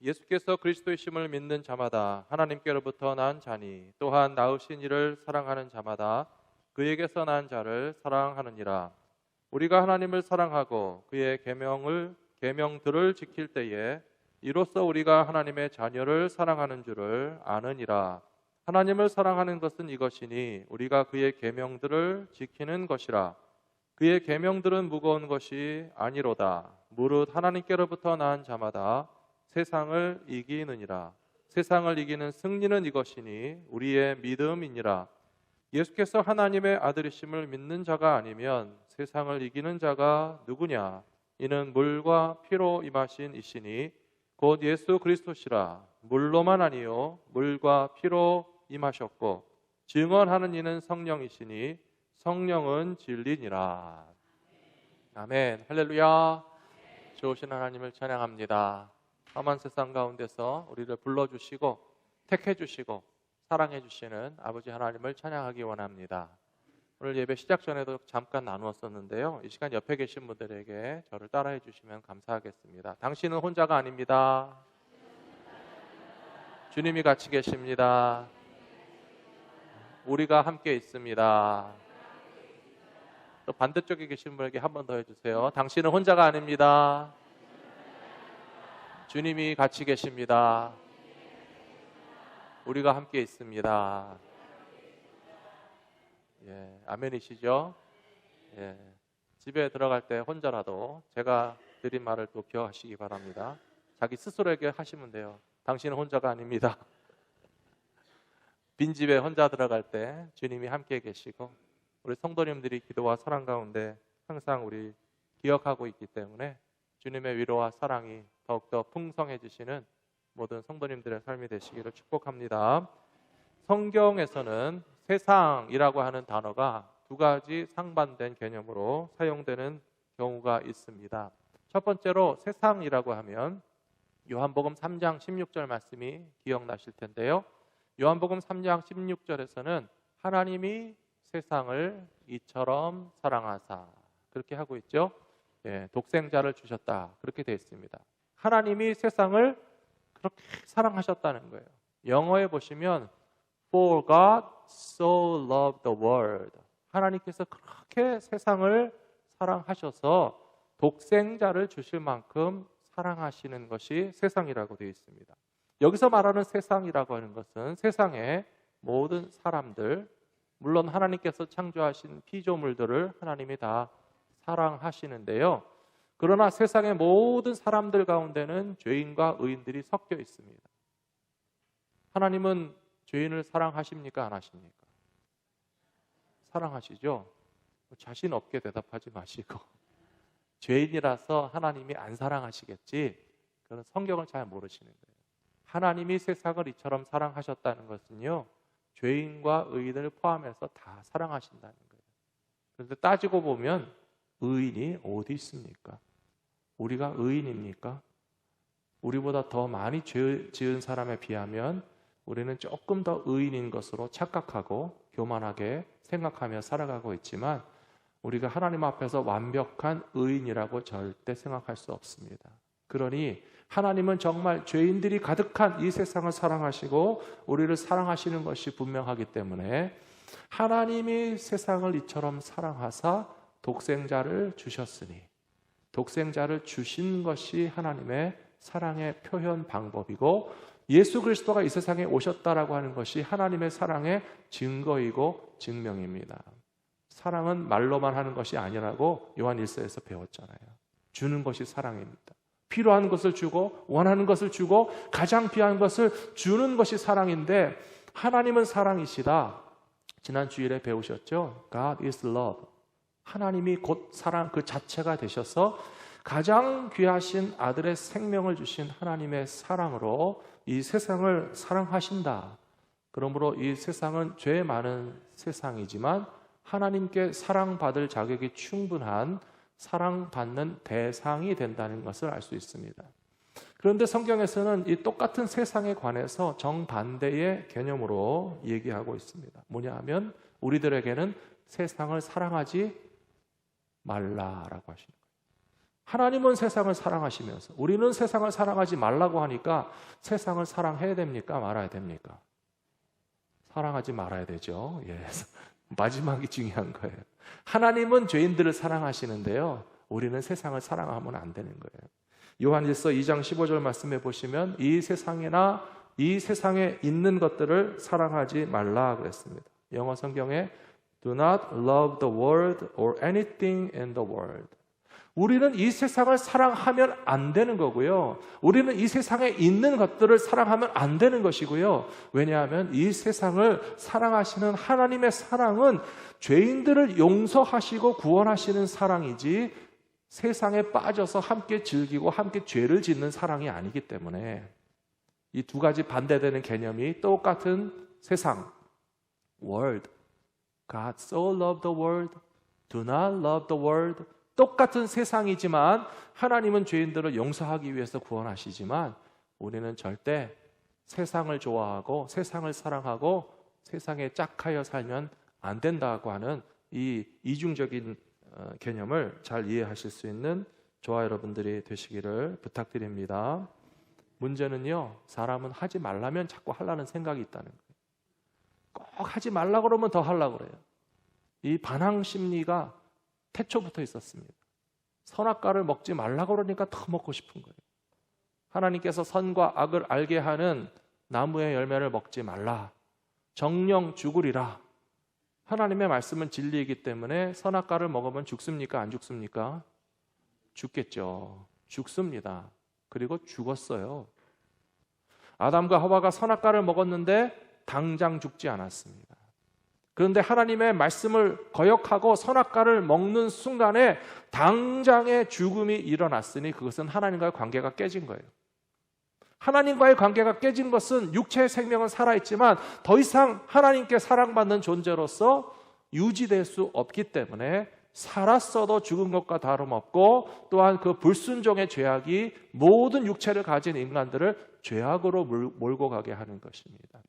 예수께서 그리스도이심을 믿는 자마다 하나님께로부터 난 자니 또한 낳으신 이를 사랑하는 자마다 그에게서 난 자를 사랑하느니라. 우리가 하나님을 사랑하고 그의 계명들을 지킬 때에 이로써 우리가 하나님의 자녀를 사랑하는 줄을 아느니라. 하나님을 사랑하는 것은 이것이니 우리가 그의 계명들을 지키는 것이라. 그의 계명들은 무거운 것이 아니로다. 무릇 하나님께로부터 난 자마다 세상을 이기느니라. 세상을 이기는 승리는 이것이니 우리의 믿음이니라. 예수께서 하나님의 아들이심을 믿는 자가 아니면 세상을 이기는 자가 누구냐? 이는 물과 피로 임하신 이시니 곧 예수 그리스도시라. 물로만 아니요 물과 피로 임하셨고 증언하는 이는 성령이시니 성령은 진리니라. 아멘. 할렐루야. 좋으신 하나님을 찬양합니다. 험한 세상 가운데서 우리를 불러주시고 택해주시고 사랑해주시는 아버지 하나님을 찬양하기 원합니다. 오늘 예배 시작 전에도 잠깐 나누었었는데요. 이 시간 옆에 계신 분들에게 저를 따라해 주시면 감사하겠습니다. 당신은 혼자가 아닙니다. 주님이 같이 계십니다. 우리가 함께 있습니다. 또 반대쪽에 계신 분에게 한 번 더 해주세요. 당신은 혼자가 아닙니다. 주님이 같이 계십니다. 우리가 함께 있습니다. 예, 아멘이시죠? 예, 집에 들어갈 때 혼자라도 제가 드린 말을 또 기억하시기 바랍니다. 자기 스스로에게 하시면 돼요. 당신은 혼자가 아닙니다. 빈집에 혼자 들어갈 때 주님이 함께 계시고 우리 성도님들이 기도와 사랑 가운데 항상 우리 기억하고 있기 때문에 주님의 위로와 사랑이 더욱더 풍성해지시는 모든 성도님들의 삶이 되시기를 축복합니다. 성경에서는 세상이라고 하는 단어가 두 가지 상반된 개념으로 사용되는 경우가 있습니다. 첫 번째로 세상이라고 하면 요한복음 3장 16절 말씀이 기억나실 텐데요. 요한복음 3장 16절에서는 하나님이 세상을 이처럼 사랑하사 그렇게 하고 있죠. 예, 독생자를 주셨다 그렇게 되어 있습니다. 하나님이 세상을 그렇게 사랑하셨다는 거예요. 영어에 보시면 For God so loved the world. 하나님께서 그렇게 세상을 사랑하셔서 독생자를 주실 만큼 사랑하시는 것이 세상이라고 되어 있습니다. 여기서 말하는 세상이라고 하는 것은 세상의 모든 사람들, 물론 하나님께서 창조하신 피조물들을 하나님이 다 사랑하시는데요. 그러나 세상의 모든 사람들 가운데는 죄인과 의인들이 섞여 있습니다. 하나님은 죄인을 사랑하십니까? 안 하십니까? 사랑하시죠? 자신 없게 대답하지 마시고 죄인이라서 하나님이 안 사랑하시겠지? 그런 성경을 잘 모르시는 거예요. 하나님이 세상을 이처럼 사랑하셨다는 것은요, 죄인과 의인을 포함해서 다 사랑하신다는 거예요. 그런데 따지고 보면 의인이 어디 있습니까? 우리가 의인입니까? 우리보다 더 많이 죄 지은 사람에 비하면 우리는 조금 더 의인인 것으로 착각하고 교만하게 생각하며 살아가고 있지만 우리가 하나님 앞에서 완벽한 의인이라고 절대 생각할 수 없습니다. 그러니 하나님은 정말 죄인들이 가득한 이 세상을 사랑하시고 우리를 사랑하시는 것이 분명하기 때문에 하나님이 세상을 이처럼 사랑하사 독생자를 주셨으니 독생자를 주신 것이 하나님의 사랑의 표현 방법이고 예수 그리스도가 이 세상에 오셨다라고 하는 것이 하나님의 사랑의 증거이고 증명입니다. 사랑은 말로만 하는 것이 아니라고 요한 1서에서 배웠잖아요. 주는 것이 사랑입니다. 필요한 것을 주고 원하는 것을 주고 가장 귀한 것을 주는 것이 사랑인데 하나님은 사랑이시다. 지난 주일에 배우셨죠? God is love. 하나님이 곧 사랑 그 자체가 되셔서 가장 귀하신 아들의 생명을 주신 하나님의 사랑으로 이 세상을 사랑하신다. 그러므로 이 세상은 죄 많은 세상이지만 하나님께 사랑받을 자격이 충분한 사랑받는 대상이 된다는 것을 알 수 있습니다. 그런데 성경에서는 이 똑같은 세상에 관해서 정반대의 개념으로 얘기하고 있습니다. 뭐냐 하면 우리들에게는 세상을 사랑하지 말라라고 하시는 거예요. 하나님은 세상을 사랑하시면서 우리는 세상을 사랑하지 말라고 하니까 세상을 사랑해야 됩니까? 말아야 됩니까? 사랑하지 말아야 되죠. 예. 마지막이 중요한 거예요. 하나님은 죄인들을 사랑하시는데요, 우리는 세상을 사랑하면 안 되는 거예요. 요한일서 2장 15절 말씀해 보시면 이 세상이나 이 세상에 있는 것들을 사랑하지 말라 그랬습니다. 영어 성경에 Do not love the world or anything in the world. 우리는 이 세상을 사랑하면 안 되는 거고요. 우리는 이 세상에 있는 것들을 사랑하면 안 되는 것이고요. 왜냐하면 이 세상을 사랑하시는 하나님의 사랑은 죄인들을 용서하시고 구원하시는 사랑이지 세상에 빠져서 함께 즐기고 함께 죄를 짓는 사랑이 아니기 때문에 이 두 가지 반대되는 개념이 똑같은 세상, world, God so loved the world, do not love the world. 똑같은 세상이지만 하나님은 죄인들을 용서하기 위해서 구원하시지만 우리는 절대 세상을 좋아하고 세상을 사랑하고 세상에 짝하여 살면 안 된다고 하는 이 이중적인 개념을 잘 이해하실 수 있는 저와 여러분들이 되시기를 부탁드립니다. 문제는요, 사람은 하지 말라면 자꾸 하려는 생각이 있다는 거예요. 꼭 하지 말라 그러면 더 하려고 그래요. 이 반항 심리가 태초부터 있었습니다. 선악과를 먹지 말라고 그러니까 더 먹고 싶은 거예요. 하나님께서 선과 악을 알게 하는 나무의 열매를 먹지 말라. 정령 죽으리라. 하나님의 말씀은 진리이기 때문에 선악과를 먹으면 죽습니까? 안 죽습니까? 죽겠죠. 죽습니다. 그리고 죽었어요. 아담과 하와가 선악과를 먹었는데 당장 죽지 않았습니다. 그런데 하나님의 말씀을 거역하고 선악과를 먹는 순간에 당장의 죽음이 일어났으니 그것은 하나님과의 관계가 깨진 거예요. 하나님과의 관계가 깨진 것은 육체의 생명은 살아있지만 더 이상 하나님께 사랑받는 존재로서 유지될 수 없기 때문에 살았어도 죽은 것과 다름없고 또한 그 불순종의 죄악이 모든 육체를 가진 인간들을 죄악으로 몰고 가게 하는 것입니다.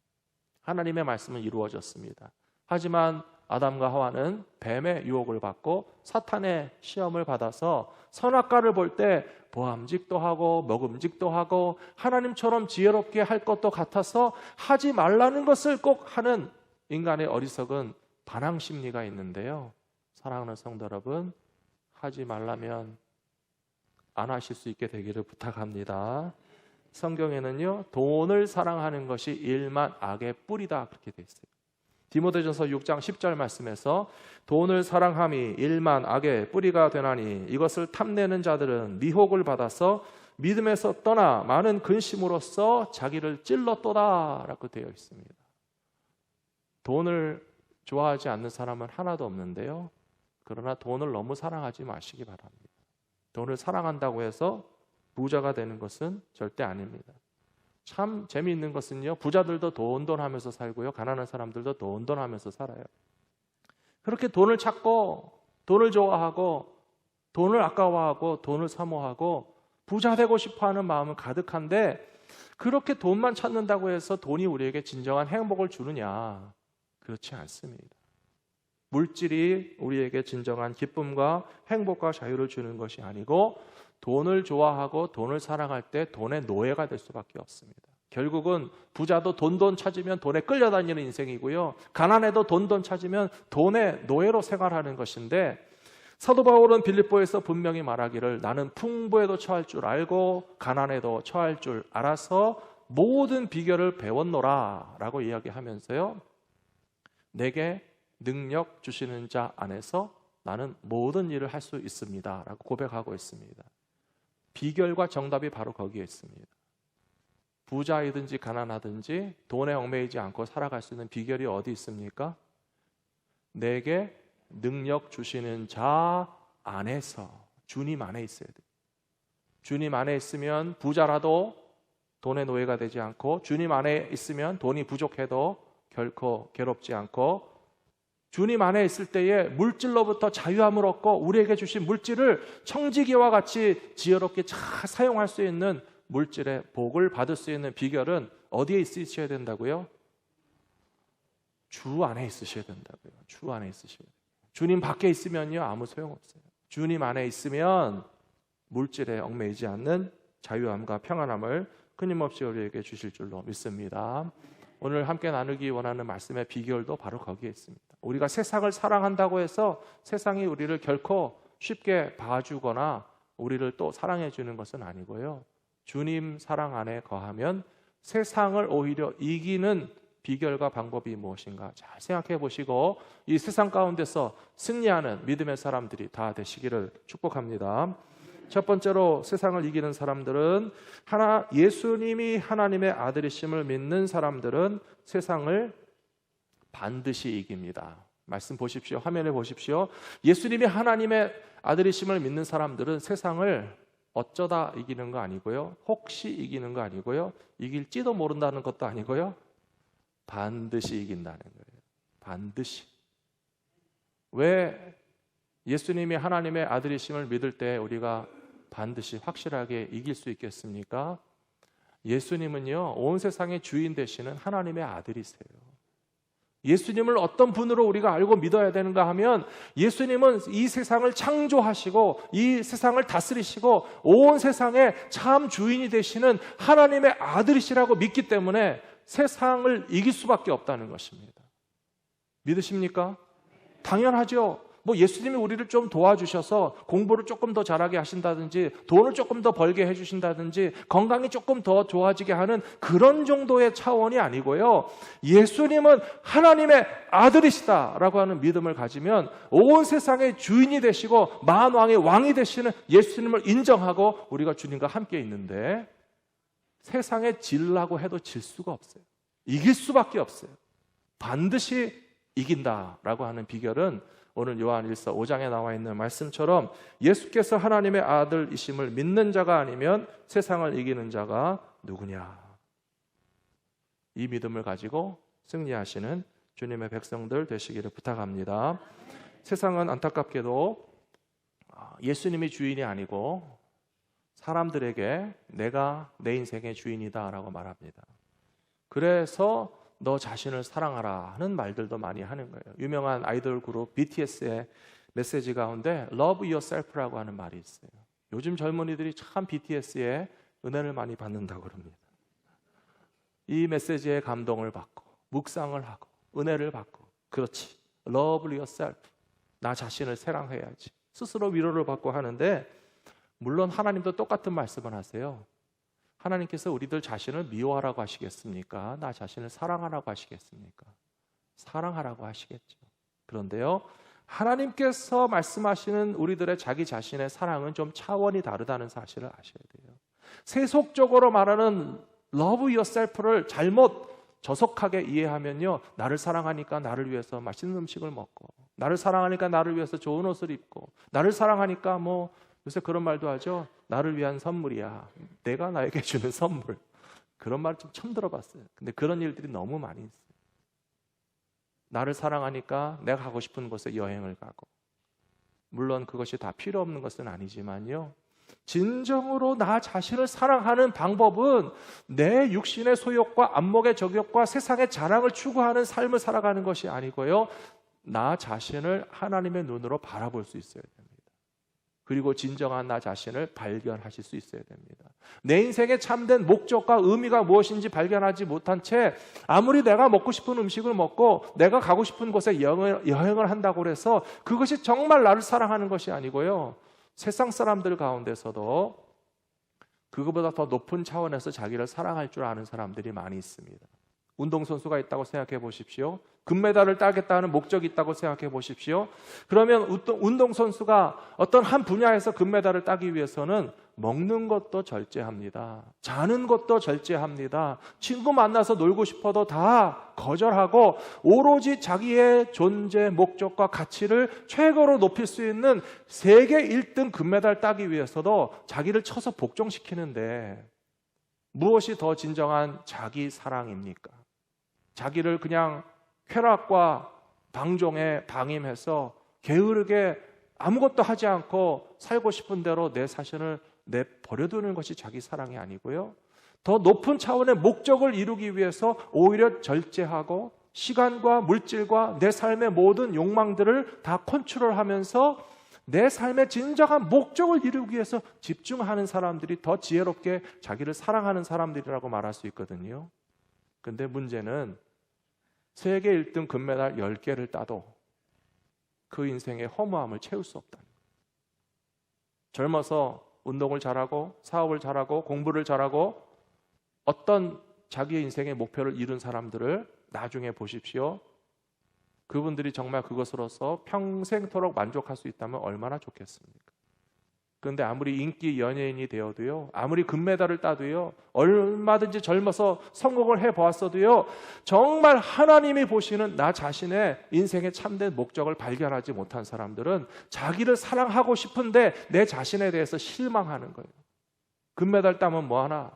하나님의 말씀은 이루어졌습니다. 하지만 아담과 하와는 뱀의 유혹을 받고 사탄의 시험을 받아서 선악과를 볼 때 보암직도 하고 먹음직도 하고 하나님처럼 지혜롭게 할 것도 같아서 하지 말라는 것을 꼭 하는 인간의 어리석은 반항 심리가 있는데요. 사랑하는 성도 여러분, 하지 말라면 안 하실 수 있게 되기를 부탁합니다. 성경에는요, 돈을 사랑하는 것이 일만 악의 뿌리다 그렇게 되어 있어요. 디모데전서 6장 10절 말씀에서 돈을 사랑함이 일만 악의 뿌리가 되나니 이것을 탐내는 자들은 미혹을 받아서 믿음에서 떠나 많은 근심으로써 자기를 찔렀도다 라고 되어 있습니다. 돈을 좋아하지 않는 사람은 하나도 없는데요, 그러나 돈을 너무 사랑하지 마시기 바랍니다. 돈을 사랑한다고 해서 부자가 되는 것은 절대 아닙니다. 참 재미있는 것은요, 부자들도 돈 하면서 살고요, 가난한 사람들도 돈 하면서 살아요. 그렇게 돈을 찾고 돈을 좋아하고 돈을 아까워하고 돈을 사모하고 부자 되고 싶어하는 마음은 가득한데 그렇게 돈만 찾는다고 해서 돈이 우리에게 진정한 행복을 주느냐? 그렇지 않습니다. 물질이 우리에게 진정한 기쁨과 행복과 자유를 주는 것이 아니고 돈을 좋아하고 돈을 사랑할 때 돈의 노예가 될 수밖에 없습니다. 결국은 부자도 돈 찾으면 돈에 끌려다니는 인생이고요, 가난해도 돈 찾으면 돈의 노예로 생활하는 것인데, 사도 바울은 빌립보에서 분명히 말하기를 나는 풍부에도 처할 줄 알고 가난에도 처할 줄 알아서 모든 비결을 배웠노라 라고 이야기하면서요, 내게 능력 주시는 자 안에서 나는 모든 일을 할 수 있습니다 라고 고백하고 있습니다. 비결과 정답이 바로 거기에 있습니다. 부자이든지 가난하든지 돈에 얽매이지 않고 살아갈 수 있는 비결이 어디 있습니까? 내게 능력 주시는 자 안에서, 주님 안에 있어야 돼요. 주님 안에 있으면 부자라도 돈의 노예가 되지 않고, 주님 안에 있으면 돈이 부족해도 결코 괴롭지 않고, 주님 안에 있을 때에 물질로부터 자유함을 얻고 우리에게 주신 물질을 청지기와 같이 지혜롭게 잘 사용할 수 있는 물질의 복을 받을 수 있는 비결은 어디에 있으셔야 된다고요? 주 안에 있으셔야 된다고요. 주 안에 있으셔야 돼요. 주님 밖에 있으면요, 아무 소용없어요. 주님 안에 있으면 물질에 얽매이지 않는 자유함과 평안함을 끊임없이 우리에게 주실 줄로 믿습니다. 오늘 함께 나누기 원하는 말씀의 비결도 바로 거기에 있습니다. 우리가 세상을 사랑한다고 해서 세상이 우리를 결코 쉽게 봐주거나 우리를 또 사랑해 주는 것은 아니고요. 주님 사랑 안에 거하면 세상을 오히려 이기는 비결과 방법이 무엇인가 잘 생각해 보시고 이 세상 가운데서 승리하는 믿음의 사람들이 다 되시기를 축복합니다. 첫 번째로 세상을 이기는 사람들은 예수님이 하나님의 아들이심을 믿는 사람들은 세상을 반드시 이깁니다. 말씀 보십시오. 화면에 보십시오. 예수님이 하나님의 아들이심을 믿는 사람들은 세상을 어쩌다 이기는 거 아니고요. 혹시 이기는 거 아니고요. 이길지도 모른다는 것도 아니고요. 반드시 이긴다는 거예요. 반드시. 왜 예수님이 하나님의 아들이심을 믿을 때 우리가 반드시 확실하게 이길 수 있겠습니까? 예수님은요, 온 세상의 주인 되시는 하나님의 아들이세요. 예수님을 어떤 분으로 우리가 알고 믿어야 되는가 하면 예수님은 이 세상을 창조하시고 이 세상을 다스리시고 온 세상의 참 주인이 되시는 하나님의 아들이시라고 믿기 때문에 세상을 이길 수밖에 없다는 것입니다. 믿으십니까? 당연하죠. 예수님이 우리를 좀 도와주셔서 공부를 조금 더 잘하게 하신다든지 돈을 조금 더 벌게 해주신다든지 건강이 조금 더 좋아지게 하는 그런 정도의 차원이 아니고요. 예수님은 하나님의 아들이시다라고 하는 믿음을 가지면 온 세상의 주인이 되시고 만왕의 왕이 되시는 예수님을 인정하고 우리가 주님과 함께 있는데 세상에 질라고 해도 질 수가 없어요. 이길 수밖에 없어요. 반드시 이긴다라고 하는 비결은 오늘 요한일서 5장에 나와 있는 말씀처럼 예수께서 하나님의 아들이심을 믿는 자가 아니면 세상을 이기는 자가 누구냐. 이 믿음을 가지고 승리하시는 주님의 백성들 되시기를 부탁합니다. 세상은 안타깝게도 예수님이 주인이 아니고 사람들에게 내가 내 인생의 주인이다 라고 말합니다. 그래서 너 자신을 사랑하라 하는 말들도 많이 하는 거예요. 유명한 아이돌 그룹 BTS의 메시지 가운데 Love yourself라고 하는 말이 있어요. 요즘 젊은이들이 참 BTS의 은혜를 많이 받는다고 그럽니다. 이 메시지에 감동을 받고 묵상을 하고 은혜를 받고 그렇지, Love yourself, 나 자신을 사랑해야지, 스스로 위로를 받고 하는데 물론 하나님도 똑같은 말씀을 하세요. 하나님께서 우리들 자신을 미워하라고 하시겠습니까? 나 자신을 사랑하라고 하시겠습니까? 사랑하라고 하시겠죠. 그런데요, 하나님께서 말씀하시는 우리들의 자기 자신의 사랑은 좀 차원이 다르다는 사실을 아셔야 돼요. 세속적으로 말하는 love yourself를 잘못 저속하게 이해하면요, 나를 사랑하니까 나를 위해서 맛있는 음식을 먹고, 나를 사랑하니까 나를 위해서 좋은 옷을 입고, 나를 사랑하니까 요새 그런 말도 하죠. 나를 위한 선물이야. 내가 나에게 주는 선물. 그런 말 좀 처음 들어봤어요. 근데 그런 일들이 너무 많이 있어요. 나를 사랑하니까 내가 가고 싶은 곳에 여행을 가고. 물론 그것이 다 필요 없는 것은 아니지만요. 진정으로 나 자신을 사랑하는 방법은 내 육신의 소욕과 안목의 적욕과 세상의 자랑을 추구하는 삶을 살아가는 것이 아니고요. 나 자신을 하나님의 눈으로 바라볼 수 있어야 됩니다. 그리고 진정한 나 자신을 발견하실 수 있어야 됩니다. 내 인생의 참된 목적과 의미가 무엇인지 발견하지 못한 채 아무리 내가 먹고 싶은 음식을 먹고 내가 가고 싶은 곳에 여행을 한다고 해서 그것이 정말 나를 사랑하는 것이 아니고요. 세상 사람들 가운데서도 그거보다 더 높은 차원에서 자기를 사랑할 줄 아는 사람들이 많이 있습니다. 운동선수가 있다고 생각해 보십시오. 금메달을 따겠다는 목적이 있다고 생각해 보십시오. 그러면 운동선수가 어떤 한 분야에서 금메달을 따기 위해서는 먹는 것도 절제합니다. 자는 것도 절제합니다. 친구 만나서 놀고 싶어도 다 거절하고 오로지 자기의 존재, 목적과 가치를 최고로 높일 수 있는 세계 1등 금메달 따기 위해서도 자기를 쳐서 복종시키는데 무엇이 더 진정한 자기 사랑입니까? 자기를 그냥 쾌락과 방종에 방임해서 게으르게 아무것도 하지 않고 살고 싶은 대로 내 자신을 내버려두는 것이 자기 사랑이 아니고요. 더 높은 차원의 목적을 이루기 위해서 오히려 절제하고 시간과 물질과 내 삶의 모든 욕망들을 다 컨트롤하면서 내 삶의 진정한 목적을 이루기 위해서 집중하는 사람들이 더 지혜롭게 자기를 사랑하는 사람들이라고 말할 수 있거든요. 근데 문제는 세계 1등 금메달 10개를 따도 그 인생의 허무함을 채울 수 없다는 거예요. 젊어서 운동을 잘하고 사업을 잘하고 공부를 잘하고 어떤 자기의 인생의 목표를 이룬 사람들을 나중에 보십시오. 그분들이 정말 그것으로서 평생토록 만족할 수 있다면 얼마나 좋겠습니까? 그런데 아무리 인기 연예인이 되어도요, 아무리 금메달을 따도요, 얼마든지 젊어서 성공을 해보았어도요, 정말 하나님이 보시는 나 자신의 인생의 참된 목적을 발견하지 못한 사람들은 자기를 사랑하고 싶은데 내 자신에 대해서 실망하는 거예요. 금메달 따면 뭐하나,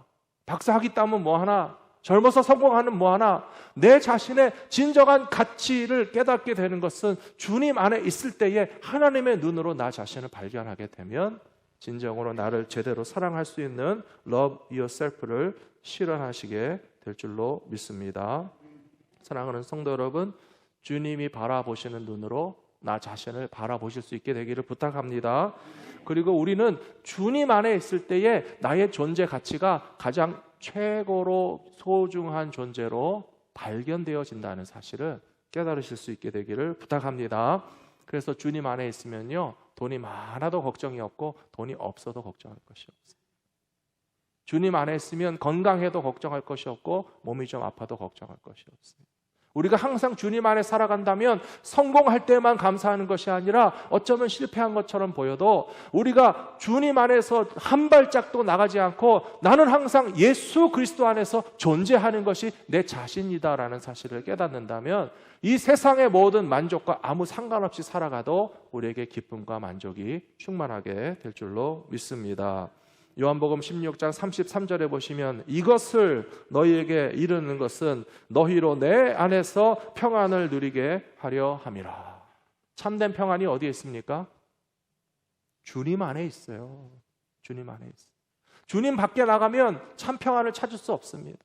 박사학위 따면 뭐하나, 젊어서 성공하는 뭐하나, 내 자신의 진정한 가치를 깨닫게 되는 것은 주님 안에 있을 때에 하나님의 눈으로 나 자신을 발견하게 되면 진정으로 나를 제대로 사랑할 수 있는 Love Yourself를 실현하시게 될 줄로 믿습니다. 사랑하는 성도 여러분, 주님이 바라보시는 눈으로 나 자신을 바라보실 수 있게 되기를 부탁합니다. 그리고 우리는 주님 안에 있을 때에 나의 존재 가치가 가장 최고로 소중한 존재로 발견되어진다는 사실을 깨달으실 수 있게 되기를 부탁합니다. 그래서 주님 안에 있으면요, 돈이 많아도 걱정이 없고 돈이 없어도 걱정할 것이 없어요. 주님 안에 있으면 건강해도 걱정할 것이 없고 몸이 좀 아파도 걱정할 것이 없어요. 우리가 항상 주님 안에 살아간다면 성공할 때만 감사하는 것이 아니라 어쩌면 실패한 것처럼 보여도 우리가 주님 안에서 한 발짝도 나가지 않고 나는 항상 예수 그리스도 안에서 존재하는 것이 내 자신이다라는 사실을 깨닫는다면 이 세상의 모든 만족과 아무 상관없이 살아가도 우리에게 기쁨과 만족이 충만하게 될 줄로 믿습니다. 요한복음 16장 33절에 보시면 이것을 너희에게 이르는 것은 너희로 내 안에서 평안을 누리게 하려 함이라. 참된 평안이 어디에 있습니까? 주님 안에 있어요. 주님 안에 있어요. 주님 밖에 나가면 참 평안을 찾을 수 없습니다.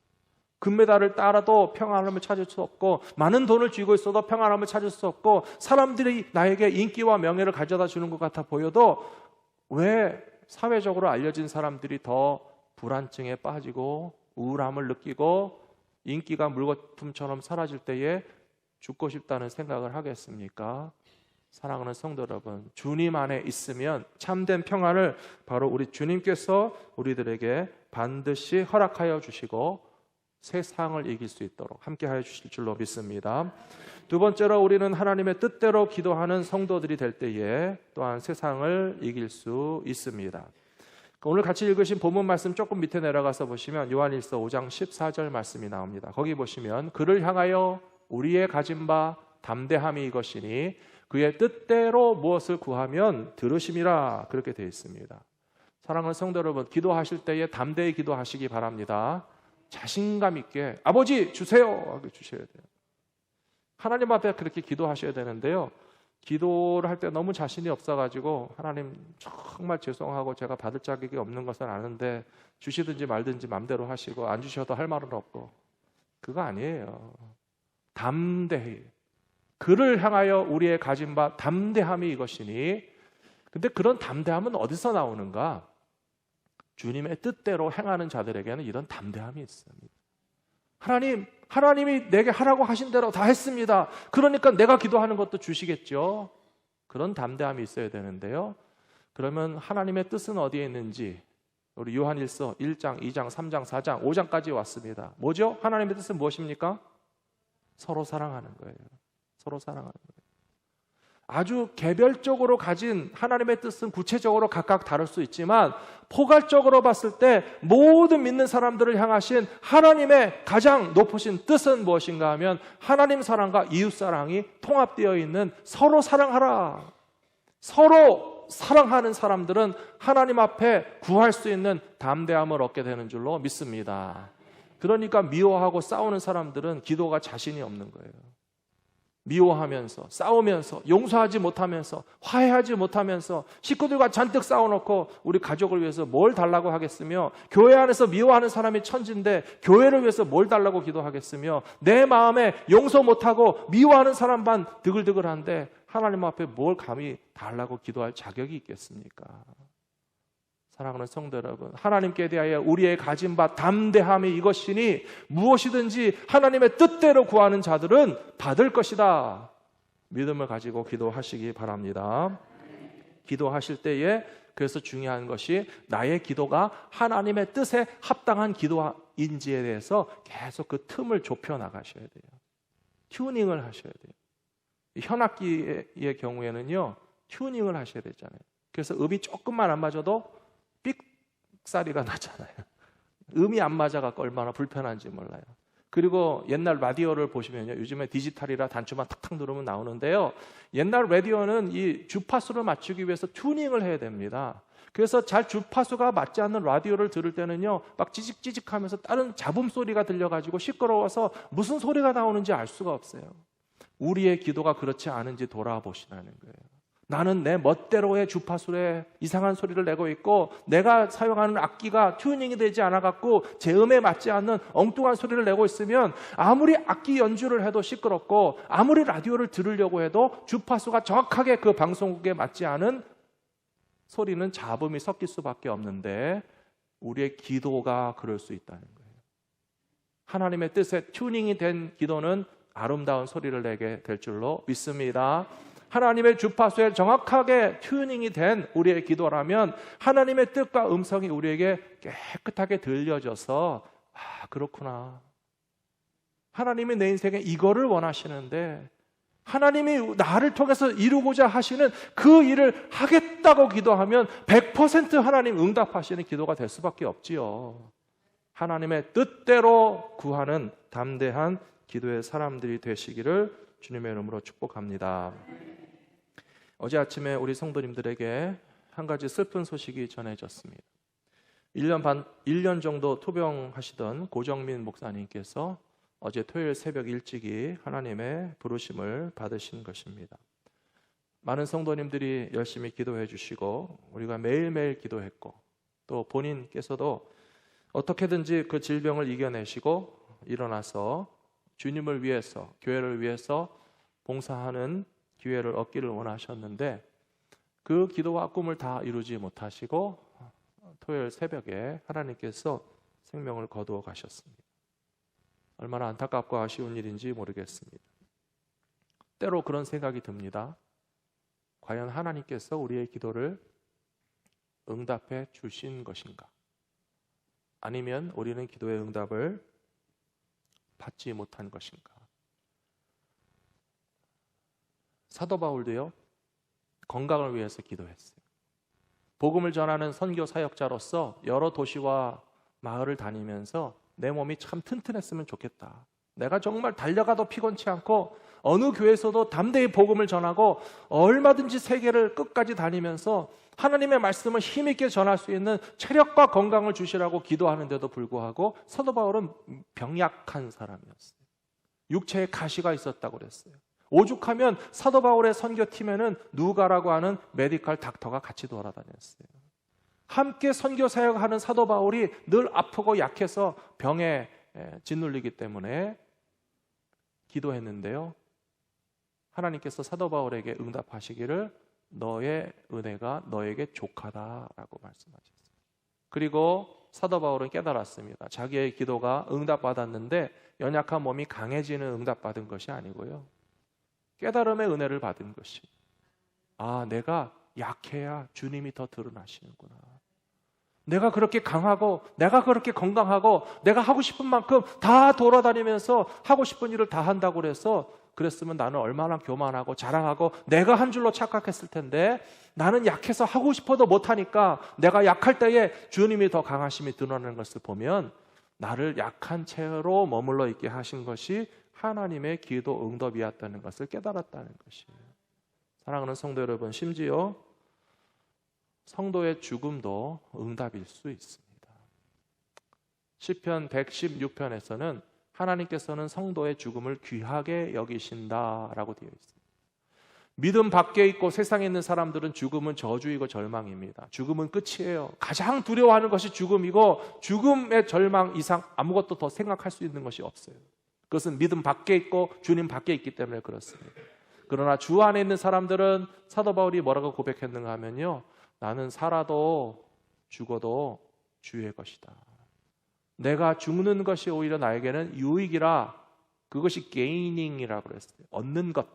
금메달을 따라도 평안함을 찾을 수 없고 많은 돈을 쥐고 있어도 평안함을 찾을 수 없고 사람들이 나에게 인기와 명예를 가져다 주는 것 같아 보여도 왜 사회적으로 알려진 사람들이 더 불안증에 빠지고 우울함을 느끼고 인기가 물거품처럼 사라질 때에 죽고 싶다는 생각을 하겠습니까? 사랑하는 성도 여러분, 주님 안에 있으면 참된 평안을 바로 우리 주님께서 우리들에게 반드시 허락하여 주시고 세상을 이길 수 있도록 함께하여 주실 줄로 믿습니다. 두 번째로 우리는 하나님의 뜻대로 기도하는 성도들이 될 때에 또한 세상을 이길 수 있습니다. 오늘 같이 읽으신 본문 말씀 조금 밑에 내려가서 보시면 요한일서 5장 14절 말씀이 나옵니다. 거기 보시면 그를 향하여 우리의 가진 바 담대함이 이것이니 그의 뜻대로 무엇을 구하면 들으심이라 그렇게 되어 있습니다. 사랑하는 성도 여러분, 기도하실 때에 담대히 기도하시기 바랍니다. 자신감 있게 아버지 주세요 하고 주셔야 돼요. 하나님 앞에 그렇게 기도하셔야 되는데요, 기도를 할 때 너무 자신이 없어가지고 하나님 정말 죄송하고 제가 받을 자격이 없는 것은 아는데 주시든지 말든지 맘대로 하시고 안 주셔도 할 말은 없고, 그거 아니에요. 담대히 그를 향하여 우리의 가진 바 담대함이 이것이니. 근데 그런 담대함은 어디서 나오는가? 주님의 뜻대로 행하는 자들에게는 이런 담대함이 있습니다. 하나님이 내게 하라고 하신 대로 다 했습니다. 그러니까 내가 기도하는 것도 주시겠죠. 그런 담대함이 있어야 되는데요, 그러면 하나님의 뜻은 어디에 있는지 우리 요한일서 1장, 2장, 3장, 4장, 5장까지 왔습니다. 뭐죠? 하나님의 뜻은 무엇입니까? 서로 사랑하는 거예요. 서로 사랑하는 거예요. 아주 개별적으로 가진 하나님의 뜻은 구체적으로 각각 다를 수 있지만 포괄적으로 봤을 때 모든 믿는 사람들을 향하신 하나님의 가장 높으신 뜻은 무엇인가 하면 하나님 사랑과 이웃 사랑이 통합되어 있는 서로 사랑하라. 서로 사랑하는 사람들은 하나님 앞에 구할 수 있는 담대함을 얻게 되는 줄로 믿습니다. 그러니까 미워하고 싸우는 사람들은 기도가 자신이 없는 거예요. 미워하면서 싸우면서 용서하지 못하면서 화해하지 못하면서 식구들과 잔뜩 싸워놓고 우리 가족을 위해서 뭘 달라고 하겠으며, 교회 안에서 미워하는 사람이 천진데 교회를 위해서 뭘 달라고 기도하겠으며, 내 마음에 용서 못하고 미워하는 사람만 드글드글한데 하나님 앞에 뭘 감히 달라고 기도할 자격이 있겠습니까? 사랑하는 성도 여러분, 하나님께 대하여 우리의 가진 바 담대함이 이것이니 무엇이든지 하나님의 뜻대로 구하는 자들은 받을 것이다. 믿음을 가지고 기도하시기 바랍니다. 기도하실 때에 그래서 중요한 것이 나의 기도가 하나님의 뜻에 합당한 기도인지에 대해서 계속 그 틈을 좁혀 나가셔야 돼요. 튜닝을 하셔야 돼요. 현악기의 경우에는요, 튜닝을 하셔야 되잖아요. 그래서 음이 조금만 안 맞아도 삑사리가 나잖아요. 음이 안 맞아갖고 얼마나 불편한지 몰라요. 그리고 옛날 라디오를 보시면요, 요즘에 디지털이라 단추만 탁탁 누르면 나오는데요, 옛날 라디오는 이 주파수를 맞추기 위해서 튜닝을 해야 됩니다. 그래서 잘 주파수가 맞지 않는 라디오를 들을 때는요, 막 찌직찌직하면서 다른 잡음 소리가 들려가지고 시끄러워서 무슨 소리가 나오는지 알 수가 없어요. 우리의 기도가 그렇지 않은지 돌아보시라는 거예요. 나는 내 멋대로의 주파수에 이상한 소리를 내고 있고, 내가 사용하는 악기가 튜닝이 되지 않아갖고 제 음에 맞지 않는 엉뚱한 소리를 내고 있으면 아무리 악기 연주를 해도 시끄럽고, 아무리 라디오를 들으려고 해도 주파수가 정확하게 그 방송국에 맞지 않은 소리는 잡음이 섞일 수밖에 없는데, 우리의 기도가 그럴 수 있다는 거예요. 하나님의 뜻에 튜닝이 된 기도는 아름다운 소리를 내게 될 줄로 믿습니다. 하나님의 주파수에 정확하게 튜닝이 된 우리의 기도라면 하나님의 뜻과 음성이 우리에게 깨끗하게 들려져서, 아, 그렇구나, 하나님이 내 인생에 이거를 원하시는데 하나님이 나를 통해서 이루고자 하시는 그 일을 하겠다고 기도하면 100% 하나님 응답하시는 기도가 될 수밖에 없지요. 하나님의 뜻대로 구하는 담대한 기도의 사람들이 되시기를 주님의 이름으로 축복합니다. 어제 아침에 우리 성도님들에게 한 가지 슬픈 소식이 전해졌습니다. 1년 정도 투병하시던 고정민 목사님께서 어제 토요일 새벽 일찍이 하나님의 부르심을 받으신 것입니다. 많은 성도님들이 열심히 기도해 주시고 우리가 매일매일 기도했고, 또 본인께서도 어떻게든지 그 질병을 이겨내시고 일어나서 주님을 위해서, 교회를 위해서 봉사하는 기회를 얻기를 원하셨는데 그 기도와 꿈을 다 이루지 못하시고 토요일 새벽에 하나님께서 생명을 거두어 가셨습니다. 얼마나 안타깝고 아쉬운 일인지 모르겠습니다. 때로 그런 생각이 듭니다. 과연 하나님께서 우리의 기도를 응답해 주신 것인가? 아니면 우리는 기도의 응답을 받지 못한 것인가? 사도 바울도요, 건강을 위해서 기도했어요. 복음을 전하는 선교 사역자로서 여러 도시와 마을을 다니면서 내 몸이 참 튼튼했으면 좋겠다. 내가 정말 달려가도 피곤치 않고 어느 교회에서도 담대히 복음을 전하고 얼마든지 세계를 끝까지 다니면서 하나님의 말씀을 힘있게 전할 수 있는 체력과 건강을 주시라고 기도하는데도 불구하고 사도 바울은 병약한 사람이었어요. 육체에 가시가 있었다고 그랬어요. 오죽하면 사도 바울의 선교팀에는 누가라고 하는 메디컬 닥터가 같이 돌아다녔어요. 함께 선교 사역하는 사도 바울이 늘 아프고 약해서 병에 짓눌리기 때문에 기도했는데요, 하나님께서 사도 바울에게 응답하시기를 너의 은혜가 너에게 족하다라고 말씀하셨어요. 그리고 사도 바울은 깨달았습니다. 자기의 기도가 응답받았는데 연약한 몸이 강해지는 응답받은 것이 아니고요, 깨달음의 은혜를 받은 것이, 아, 내가 약해야 주님이 더 드러나시는구나. 내가 그렇게 강하고 내가 그렇게 건강하고 내가 하고 싶은 만큼 다 돌아다니면서 하고 싶은 일을 다 한다고 그랬으면 나는 얼마나 교만하고 자랑하고 내가 한 줄로 착각했을 텐데, 나는 약해서 하고 싶어도 못하니까 내가 약할 때에 주님이 더 강하심이 드러나는 것을 보면 나를 약한 채로 머물러 있게 하신 것이 하나님의 기도 응답이었다는 것을 깨달았다는 것이에요. 사랑하는 성도 여러분, 심지어 성도의 죽음도 응답일 수 있습니다. 시편 116편에서는 하나님께서는 성도의 죽음을 귀하게 여기신다라고 되어 있습니다. 믿음 밖에 있고 세상에 있는 사람들은 죽음은 저주이고 절망입니다. 죽음은 끝이에요. 가장 두려워하는 것이 죽음이고 죽음의 절망 이상 아무것도 더 생각할 수 있는 것이 없어요. 그것은 믿음 밖에 있고 주님 밖에 있기 때문에 그렇습니다. 그러나 주 안에 있는 사람들은 사도 바울이 뭐라고 고백했는가 하면요, 나는 살아도 죽어도 주의 것이다. 내가 죽는 것이 오히려 나에게는 유익이라, 그것이 게이닝이라고 그랬어요. 얻는 것.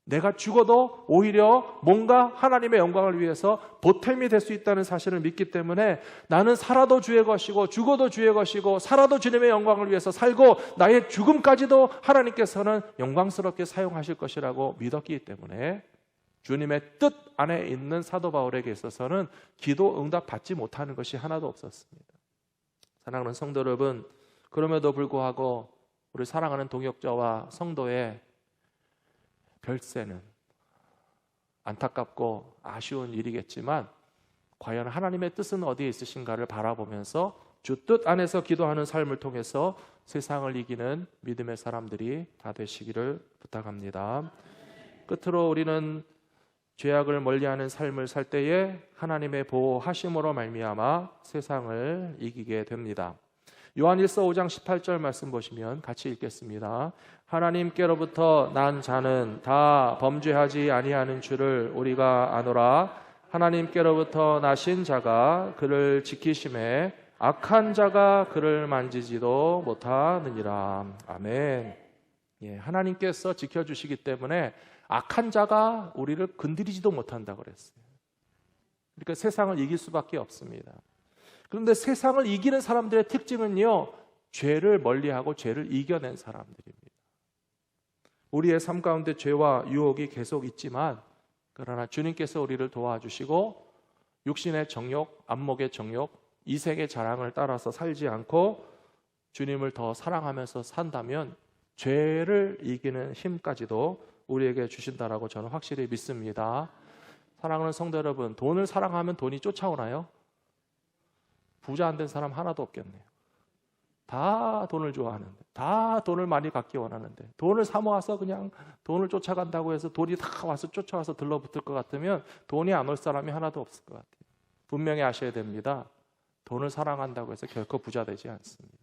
내가 죽어도 오히려 뭔가 하나님의 영광을 위해서 보탬이 될 수 있다는 사실을 믿기 때문에 나는 살아도 주의 것이고 죽어도 주의 것이고 살아도 주님의 영광을 위해서 살고 나의 죽음까지도 하나님께서는 영광스럽게 사용하실 것이라고 믿었기 때문에 주님의 뜻 안에 있는 사도 바울에게 있어서는 기도 응답 받지 못하는 것이 하나도 없었습니다. 사랑하는 성도 여러분, 그럼에도 불구하고 우리 사랑하는 동역자와 성도의 별세는 안타깝고 아쉬운 일이겠지만 과연 하나님의 뜻은 어디에 있으신가를 바라보면서 주 뜻 안에서 기도하는 삶을 통해서 세상을 이기는 믿음의 사람들이 다 되시기를 부탁합니다. 끝으로 우리는 죄악을 멀리하는 삶을 살 때에 하나님의 보호하심으로 말미암아 세상을 이기게 됩니다. 요한일서 5장 18절 말씀 보시면 같이 읽겠습니다. 하나님께로부터 난 자는 다 범죄하지 아니하는 줄을 우리가 아노라. 하나님께로부터 나신 자가 그를 지키심에 악한 자가 그를 만지지도 못하느니라. 아멘. 예, 하나님께서 지켜주시기 때문에 악한 자가 우리를 건드리지도 못한다고 그랬어요. 그러니까 세상을 이길 수밖에 없습니다. 그런데 세상을 이기는 사람들의 특징은요, 죄를 멀리하고 죄를 이겨낸 사람들입니다. 우리의 삶 가운데 죄와 유혹이 계속 있지만 그러나 주님께서 우리를 도와주시고 육신의 정욕, 안목의 정욕, 이색의 자랑을 따라서 살지 않고 주님을 더 사랑하면서 산다면 죄를 이기는 힘까지도 우리에게 주신다라고 저는 확실히 믿습니다. 사랑하는 성도 여러분, 돈을 사랑하면 돈이 쫓아오나요? 부자 안 된 사람 하나도 없겠네요. 다 돈을 좋아하는데, 다 돈을 많이 갖기 원하는데, 돈을 사모아서 그냥 돈을 쫓아간다고 해서 돈이 다 와서 쫓아와서 들러붙을 것 같으면 돈이 안 올 사람이 하나도 없을 것 같아요. 분명히 아셔야 됩니다. 돈을 사랑한다고 해서 결코 부자 되지 않습니다.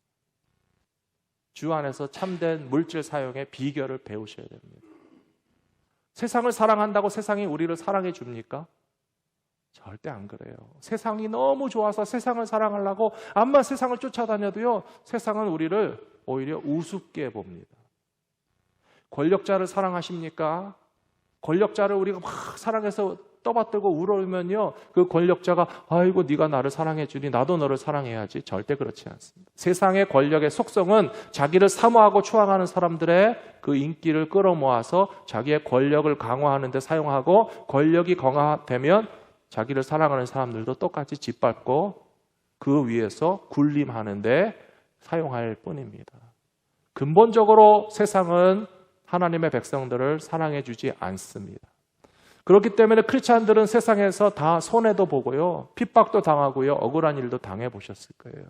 주 안에서 참된 물질 사용의 비결을 배우셔야 됩니다. 세상을 사랑한다고 세상이 우리를 사랑해 줍니까? 절대 안 그래요. 세상이 너무 좋아서 세상을 사랑하려고 암만 세상을 쫓아다녀도요, 세상은 우리를 오히려 우습게 봅니다. 권력자를 사랑하십니까? 권력자를 우리가 막 사랑해서 떠받들고 울어오면요, 그 권력자가 아이고 네가 나를 사랑해 주니 나도 너를 사랑해야지. 절대 그렇지 않습니다. 세상의 권력의 속성은 자기를 사모하고 추앙하는 사람들의 그 인기를 끌어모아서 자기의 권력을 강화하는 데 사용하고, 권력이 강화되면 자기를 사랑하는 사람들도 똑같이 짓밟고 그 위에서 군림하는 데 사용할 뿐입니다. 근본적으로 세상은 하나님의 백성들을 사랑해 주지 않습니다. 그렇기 때문에 크리스찬들은 세상에서 다 손해도 보고요, 핍박도 당하고요, 억울한 일도 당해보셨을 거예요.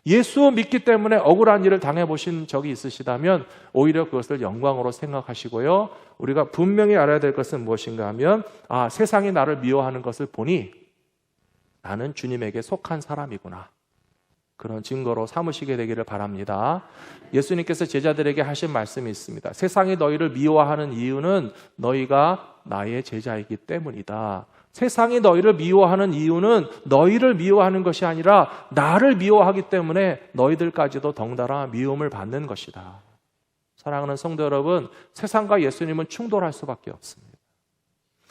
예수 믿기 때문에 억울한 일을 당해보신 적이 있으시다면 오히려 그것을 영광으로 생각하시고요, 우리가 분명히 알아야 될 것은 무엇인가 하면, 세상이 나를 미워하는 것을 보니 나는 주님에게 속한 사람이구나, 그런 증거로 삼으시게 되기를 바랍니다. 예수님께서 제자들에게 하신 말씀이 있습니다. 세상이 너희를 미워하는 이유는 너희가 나의 제자이기 때문이다. 세상이 너희를 미워하는 이유는 너희를 미워하는 것이 아니라 나를 미워하기 때문에 너희들까지도 덩달아 미움을 받는 것이다. 사랑하는 성도 여러분, 세상과 예수님은 충돌할 수밖에 없습니다.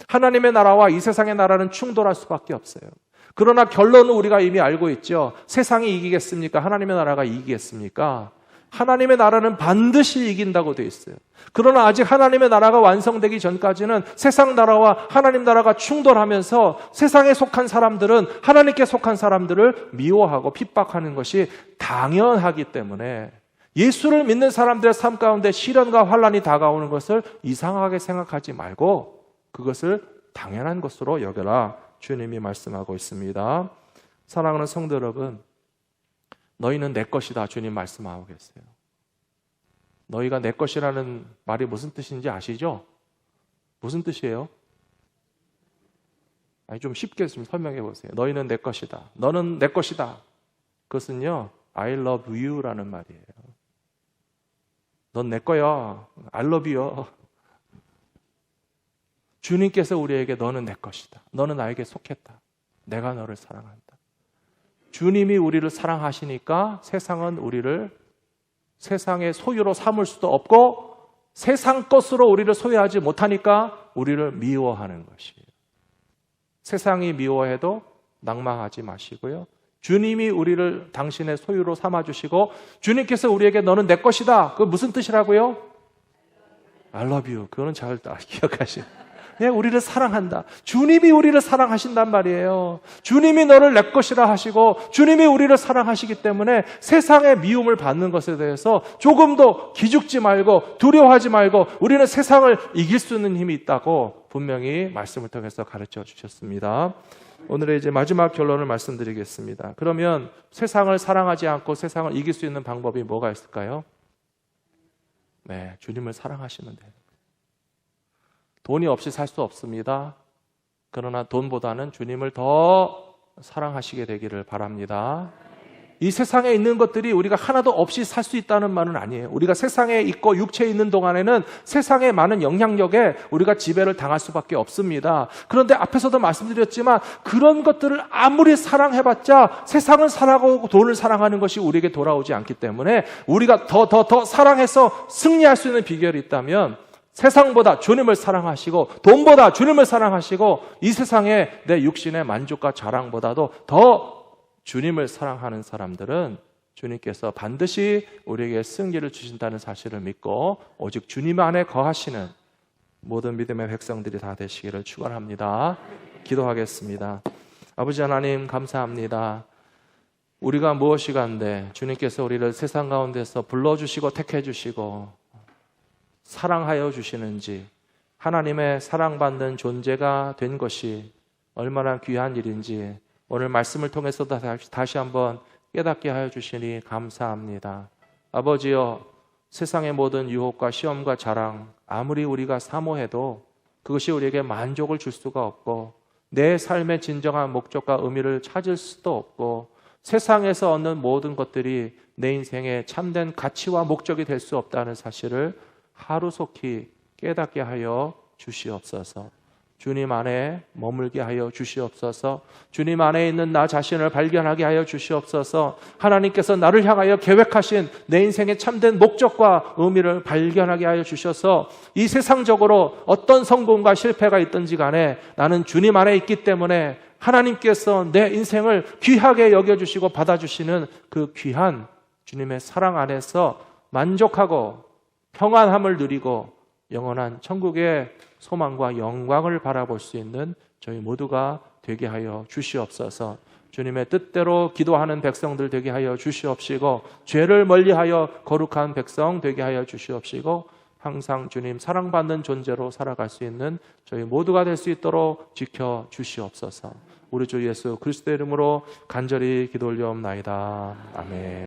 하나님의 나라와 이 세상의 나라는 충돌할 수밖에 없어요. 그러나 결론은 우리가 이미 알고 있죠. 세상이 이기겠습니까? 하나님의 나라가 이기겠습니까? 하나님의 나라는 반드시 이긴다고 되어 있어요. 그러나 아직 하나님의 나라가 완성되기 전까지는 세상 나라와 하나님 나라가 충돌하면서 세상에 속한 사람들은 하나님께 속한 사람들을 미워하고 핍박하는 것이 당연하기 때문에 예수를 믿는 사람들의 삶 가운데 시련과 환난이 다가오는 것을 이상하게 생각하지 말고 그것을 당연한 것으로 여겨라, 주님이 말씀하고 있습니다. 사랑하는 성도 여러분, 너희는 내 것이다, 주님 말씀하고 계세요. 너희가 내 것이라는 말이 무슨 뜻인지 아시죠? 무슨 뜻이에요? 좀 쉽게 좀 설명해 보세요. 너희는 내 것이다, 너는 내 것이다. 그것은요, I love you라는 말이에요. 넌 내 거야, I love you. 주님께서 우리에게 너는 내 것이다. 너는 나에게 속했다. 내가 너를 사랑한다. 주님이 우리를 사랑하시니까 세상은 우리를 세상의 소유로 삼을 수도 없고 세상 것으로 우리를 소유하지 못하니까 우리를 미워하는 것이에요. 세상이 미워해도 낭망하지 마시고요. 주님이 우리를 당신의 소유로 삼아주시고 주님께서 우리에게 너는 내 것이다. 그거 무슨 뜻이라고요? I love you. 그거는 잘 기억하시죠. 네, 우리를 사랑한다. 주님이 우리를 사랑하신단 말이에요. 주님이 너를 내 것이라 하시고 주님이 우리를 사랑하시기 때문에 세상의 미움을 받는 것에 대해서 조금도 기죽지 말고 두려워하지 말고 우리는 세상을 이길 수 있는 힘이 있다고 분명히 말씀을 통해서 가르쳐 주셨습니다. 오늘의 이제 마지막 결론을 말씀드리겠습니다. 그러면 세상을 사랑하지 않고 세상을 이길 수 있는 방법이 뭐가 있을까요? 네, 주님을 사랑하시면 돼요. 돈이 없이 살 수 없습니다. 그러나 돈보다는 주님을 더 사랑하시게 되기를 바랍니다. 이 세상에 있는 것들이 우리가 하나도 없이 살 수 있다는 말은 아니에요. 우리가 세상에 있고 육체에 있는 동안에는 세상의 많은 영향력에 우리가 지배를 당할 수밖에 없습니다. 그런데 앞에서도 말씀드렸지만 그런 것들을 아무리 사랑해봤자 세상을 사랑하고 돈을 사랑하는 것이 우리에게 돌아오지 않기 때문에 우리가 더 사랑해서 승리할 수 있는 비결이 있다면 세상보다 주님을 사랑하시고 돈보다 주님을 사랑하시고 이 세상에 내 육신의 만족과 자랑보다도 더 주님을 사랑하는 사람들은 주님께서 반드시 우리에게 승리를 주신다는 사실을 믿고 오직 주님 안에 거하시는 모든 믿음의 백성들이 다 되시기를 축원합니다. 기도하겠습니다. 아버지 하나님 감사합니다. 우리가 무엇이 간데 주님께서 우리를 세상 가운데서 불러주시고 택해주시고 사랑하여 주시는지 하나님의 사랑받는 존재가 된 것이 얼마나 귀한 일인지 오늘 말씀을 통해서도 다시 한번 깨닫게 하여 주시니 감사합니다. 아버지여, 세상의 모든 유혹과 시험과 자랑 아무리 우리가 사모해도 그것이 우리에게 만족을 줄 수가 없고 내 삶의 진정한 목적과 의미를 찾을 수도 없고 세상에서 얻는 모든 것들이 내 인생의 참된 가치와 목적이 될 수 없다는 사실을 하루속히 깨닫게 하여 주시옵소서. 주님 안에 머물게 하여 주시옵소서. 주님 안에 있는 나 자신을 발견하게 하여 주시옵소서. 하나님께서 나를 향하여 계획하신 내 인생의 참된 목적과 의미를 발견하게 하여 주셔서 이 세상적으로 어떤 성공과 실패가 있든지 간에 나는 주님 안에 있기 때문에 하나님께서 내 인생을 귀하게 여겨주시고 받아주시는 그 귀한 주님의 사랑 안에서 만족하고 평안함을 누리고 영원한 천국의 소망과 영광을 바라볼 수 있는 저희 모두가 되게 하여 주시옵소서. 주님의 뜻대로 기도하는 백성들 되게 하여 주시옵시고 죄를 멀리하여 거룩한 백성 되게 하여 주시옵시고 항상 주님 사랑받는 존재로 살아갈 수 있는 저희 모두가 될 수 있도록 지켜 주시옵소서. 우리 주 예수 그리스도의 이름으로 간절히 기도 올려옵나이다. 아멘.